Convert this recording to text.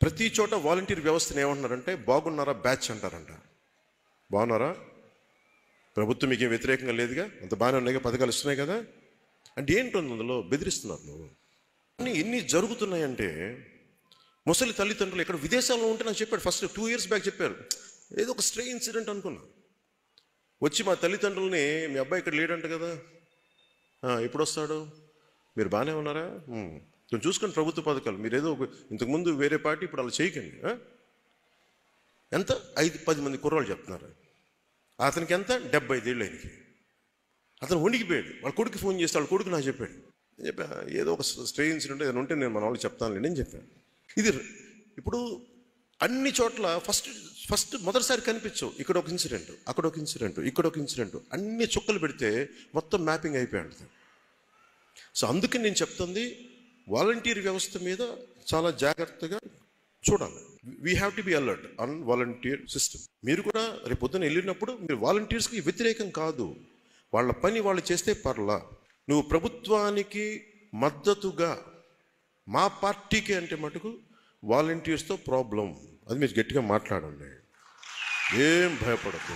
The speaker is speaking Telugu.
ప్రతి చోట వాలంటీర్ వ్యవస్థను ఏమంటున్నారంటే బాగున్నారా బ్యాచ్ అంటారంట. బాగున్నారా, ప్రభుత్వం మీకేం వ్యతిరేకంగా లేదుగా, అంత బాగానే ఉన్నాయి, పథకాలు ఇస్తున్నాయి కదా అంటే ఏంటంది అందులో బెదిరిస్తున్నారు నువ్వు అని. ఎన్ని జరుగుతున్నాయంటే ముసలి తల్లిదండ్రులు ఇక్కడ విదేశాల్లో ఉంటే నాకు చెప్పాడు ఫస్ట్ 2 years బ్యాక్ చెప్పారు. ఏదో ఒక స్ట్రే ఇన్సిడెంట్ అనుకున్నా. వచ్చి మా తల్లిదండ్రులని, మీ అబ్బాయి ఇక్కడ లేడంట కదా, ఎప్పుడు వస్తాడు, మీరు బాగానే ఉన్నారా, కొంచెం చూసుకొని ప్రభుత్వ పథకాలు, మీరు ఏదో ఇంతకుముందు వేరే పార్టీ, ఇప్పుడు అలా చేయకండి. ఎంత 5-10 మంది కుర్రాళ్ళు చెప్తున్నారు. అతనికి ఎంత 75 ఏళ్ళు ఆయనకి. అతను వణికిపోయాడు. వాళ్ళ కొడుకు ఫోన్ చేస్తే వాళ్ళ కొడుకు నాకు చెప్పాడు. నేను చెప్పా ఏదో ఒక స్ట్రే ఇన్సిడెంట్ ఏదైనా ఉంటే నేను మన వాళ్ళు చెప్తానులేండి అని చెప్పాను. ఇది ఇప్పుడు అన్ని చోట్ల ఫస్ట్ మొదటిసారి కనిపించవు. ఇక్కడ ఒక ఇన్సిడెంట్, అక్కడ ఒక ఇన్సిడెంట్, ఇక్కడ ఒక ఇన్సిడెంట్, అన్ని చుక్కలు పెడితే మొత్తం మ్యాపింగ్ అయిపోయింది. సో అందుకని నేను చెప్తుంది వాలంటీర్ వ్యవస్థ మీద చాలా జాగ్రత్తగా చూడాలి. We have to be alert on volunteer system. మీరు కూడా రేపు పొద్దున వెళ్ళినప్పుడు మీరు వాలంటీర్స్కి వ్యతిరేకం కాదు, వాళ్ళ పని వాళ్ళు చేస్తే పర్లా. నువ్వు ప్రభుత్వానికి మద్దతుగా మా పార్టీకి అంటే మటుకు వాలంటీర్స్తో ప్రాబ్లం, అది మీరు గట్టిగా మాట్లాడండి, ఏం భయపడద్దు.